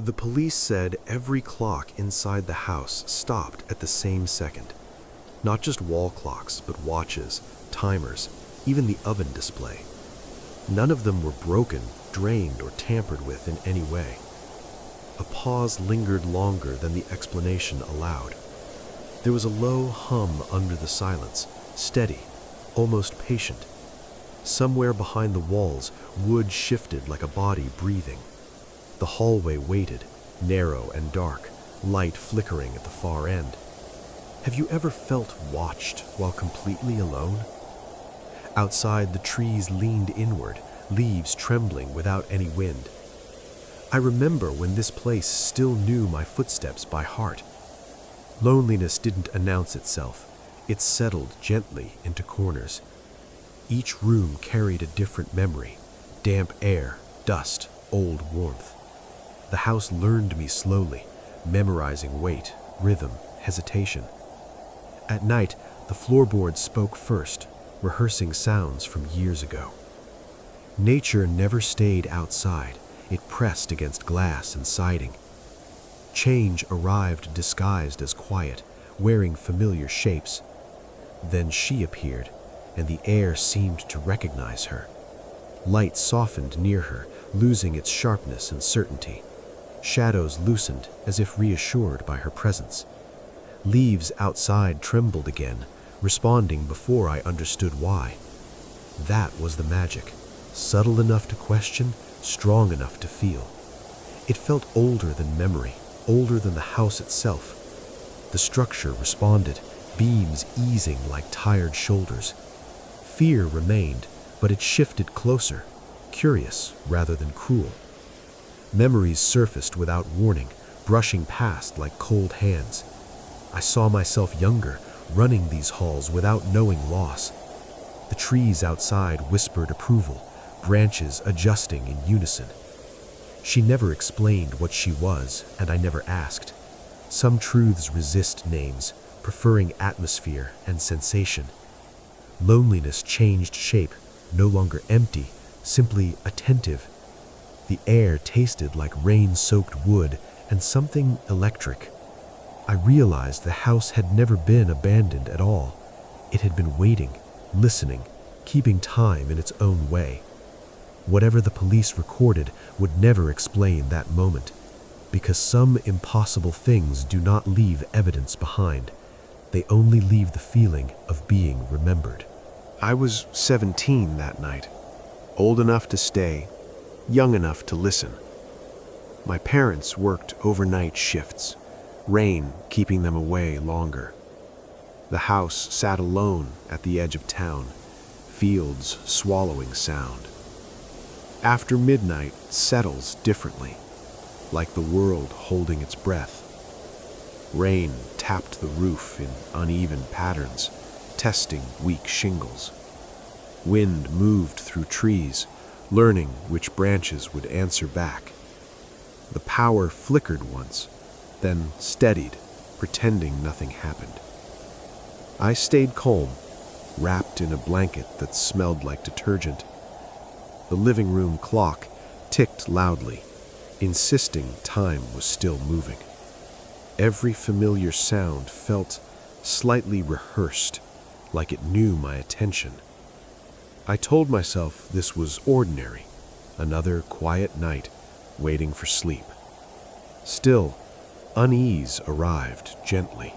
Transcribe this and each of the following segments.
The police said every clock inside the house stopped at the same second. Not just wall clocks, but watches, timers, even the oven display. None of them were broken, drained, or tampered with in any way. A pause lingered longer than the explanation allowed. There was a low hum under the silence, steady, almost patient. Somewhere behind the walls, wood shifted like a body breathing. The hallway waited, narrow and dark, light flickering at the far end. Have you ever felt watched while completely alone? Outside, the trees leaned inward, leaves trembling without any wind. I remember when this place still knew my footsteps by heart. Loneliness didn't announce itself. It settled gently into corners. Each room carried a different memory: damp air, dust, old warmth. The house learned me slowly, memorizing weight, rhythm, hesitation. At night, the floorboards spoke first, rehearsing sounds from years ago. Nature never stayed outside. It pressed against glass and siding. Change arrived disguised as quiet, wearing familiar shapes. Then she appeared, and the air seemed to recognize her. Light softened near her, losing its sharpness and certainty. Shadows loosened, as if reassured by her presence. Leaves outside trembled again, responding before I understood why. That was the magic, subtle enough to question, strong enough to feel. It felt older than memory, older than the house itself. The structure responded, beams easing like tired shoulders. Fear remained, but it shifted closer, curious rather than cruel. Memories surfaced without warning, brushing past like cold hands. I saw myself younger, running these halls without knowing loss. The trees outside whispered approval, branches adjusting in unison. She never explained what she was, and I never asked. Some truths resist names, preferring atmosphere and sensation. Loneliness changed shape, no longer empty, simply attentive. The air tasted like rain-soaked wood and something electric. I realized the house had never been abandoned at all. It had been waiting, listening, keeping time in its own way. Whatever the police recorded would never explain that moment, because some impossible things do not leave evidence behind. They only leave the feeling of being remembered. I was 17 that night, old enough to stay, young enough to listen. My parents worked overnight shifts, rain keeping them away longer. The house sat alone at the edge of town, fields swallowing sound. After midnight settles differently, like the world holding its breath. Rain tapped the roof in uneven patterns, testing weak shingles. Wind moved through trees, learning which branches would answer back. The power flickered once, then steadied, pretending nothing happened. I stayed calm, wrapped in a blanket that smelled like detergent. The living room clock ticked loudly, insisting time was still moving. Every familiar sound felt slightly rehearsed, like it knew my attention. I told myself this was ordinary, another quiet night, waiting for sleep. Still, unease arrived gently,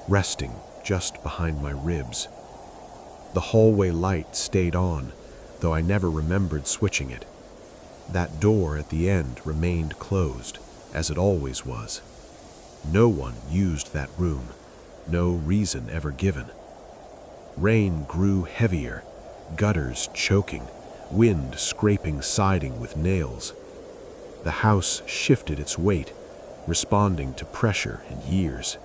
resting just behind my ribs. The hallway light stayed on, though I never remembered switching it. That door at the end remained closed, as it always was. No one used that room, no reason ever given. Rain grew heavier, gutters choking, wind scraping siding with nails. The house shifted its weight, responding to pressure and years.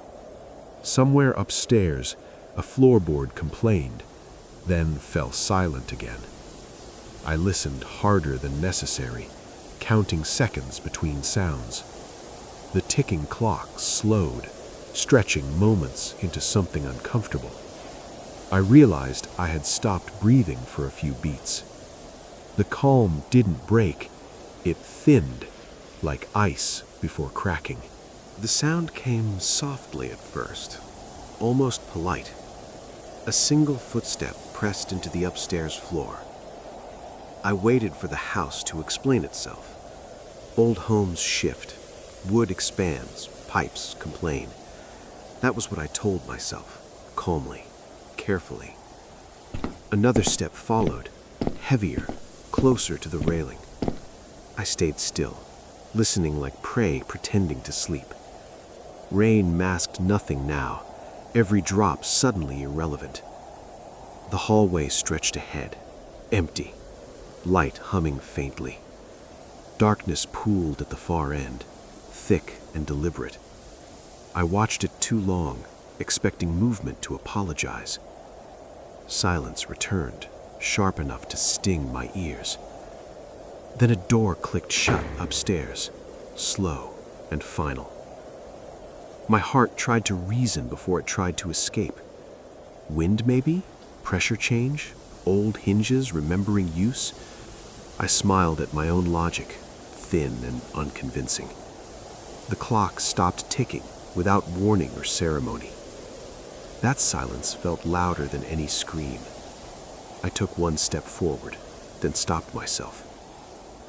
Somewhere upstairs, a floorboard complained, then fell silent again. I listened harder than necessary, counting seconds between sounds. The ticking clock slowed, stretching moments into something uncomfortable. I realized I had stopped breathing for a few beats. The calm didn't break, it thinned, like ice before cracking. The sound came softly at first, almost polite. A single footstep pressed into the upstairs floor. I waited for the house to explain itself. Old homes shift, wood expands, pipes complain. That was what I told myself, calmly, carefully. Another step followed, heavier, closer to the railing. I stayed still, listening like prey pretending to sleep. Rain masked nothing now, every drop suddenly irrelevant. The hallway stretched ahead, empty, light humming faintly. Darkness pooled at the far end, thick and deliberate. I watched it too long, expecting movement to apologize. Silence returned, sharp enough to sting my ears. Then a door clicked shut upstairs, slow and final. My heart tried to reason before it tried to escape. Wind, maybe? Pressure change? Old hinges remembering use? I smiled at my own logic, thin and unconvincing. The clock stopped ticking without warning or ceremony. That silence felt louder than any scream. I took one step forward, then stopped myself.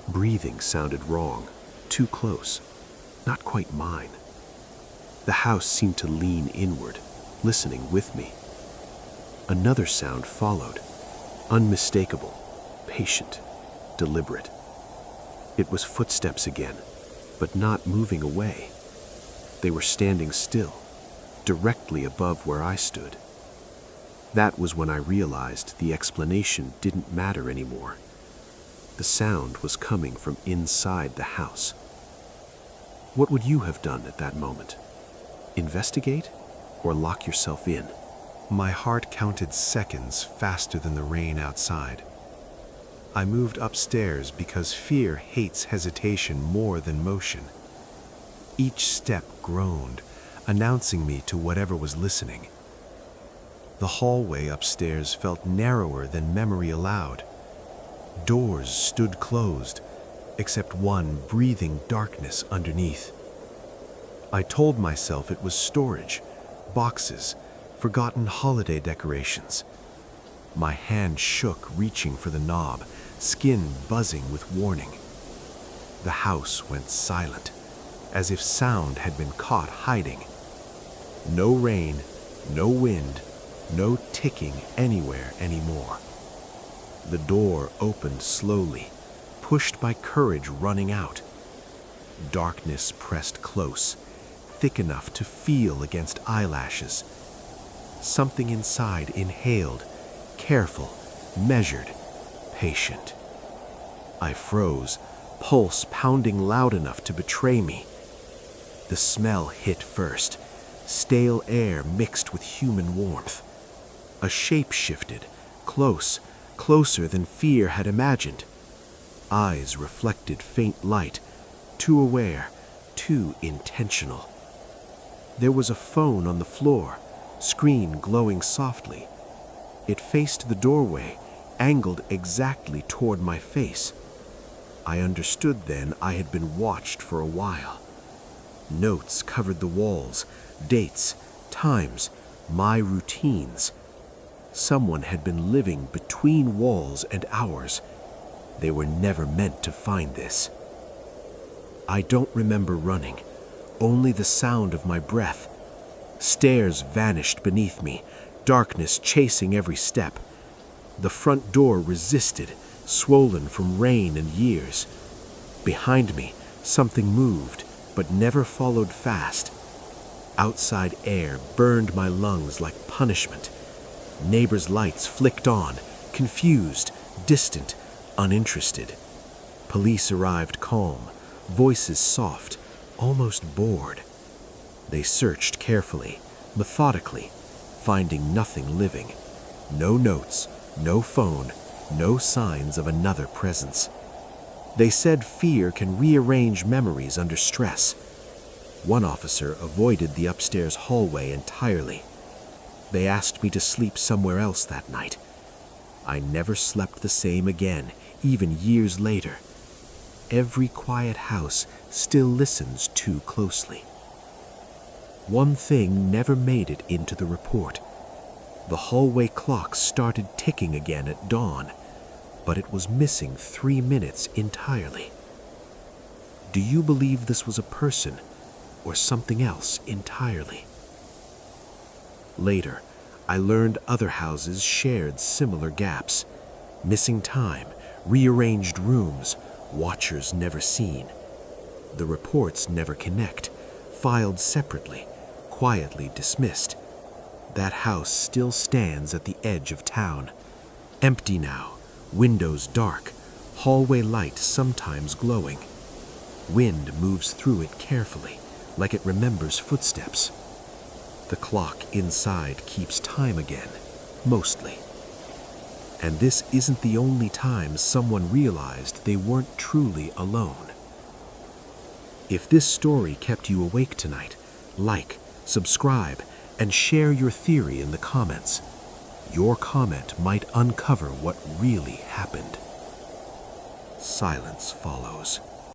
Breathing sounded wrong, too close, not quite mine. The house seemed to lean inward, listening with me. Another sound followed, unmistakable, patient, deliberate. It was footsteps again, but not moving away. They were standing still, directly above where I stood. That was when I realized the explanation didn't matter anymore. The sound was coming from inside the house. What would you have done at that moment? Investigate or lock yourself in? My heart counted seconds faster than the rain outside. I moved upstairs because fear hates hesitation more than motion. Each step groaned, announcing me to whatever was listening. The hallway upstairs felt narrower than memory allowed. Doors stood closed, except one breathing darkness underneath. I told myself it was storage, boxes, forgotten holiday decorations. My hand shook, reaching for the knob, skin buzzing with warning. The house went silent, as if sound had been caught hiding. No rain, no wind, no ticking anywhere anymore. The door opened slowly, pushed by courage running out. Darkness pressed close, thick enough to feel against eyelashes. Something inside inhaled, careful, measured, patient. I froze, pulse pounding loud enough to betray me. The smell hit first, stale air mixed with human warmth. A shape shifted, closer than fear had imagined. Eyes reflected faint light, too aware, too intentional. There was a phone on the floor, screen glowing softly. It faced the doorway, angled exactly toward my face. I understood then I had been watched for a while. Notes covered the walls, dates, times, my routines. Someone had been living between walls and ours. They were never meant to find this. I don't remember running, only the sound of my breath. Stairs vanished beneath me, darkness chasing every step. The front door resisted, swollen from rain and years. Behind me, something moved, but never followed fast. Outside air burned my lungs like punishment. Neighbors' lights flicked on, confused, distant, uninterested. Police arrived calm, voices soft, almost bored. They searched carefully, methodically, finding nothing living. No notes, no phone, no signs of another presence. They said fear can rearrange memories under stress. One officer avoided the upstairs hallway entirely. They asked me to sleep somewhere else that night. I never slept the same again, even years later. Every quiet house still listens too closely. One thing never made it into the report. The hallway clock started ticking again at dawn, but it was missing 3 minutes entirely. Do you believe this was a person or something else entirely? Later, I learned other houses shared similar gaps. Missing time, rearranged rooms, watchers never seen. The reports never connect, filed separately, quietly dismissed. That house still stands at the edge of town. Empty now, windows dark, hallway light sometimes glowing. Wind moves through it carefully, like it remembers footsteps. The clock inside keeps time again, mostly. And this isn't the only time someone realized they weren't truly alone. If this story kept you awake tonight, like, subscribe, and share your theory in the comments. Your comment might uncover what really happened. Silence follows.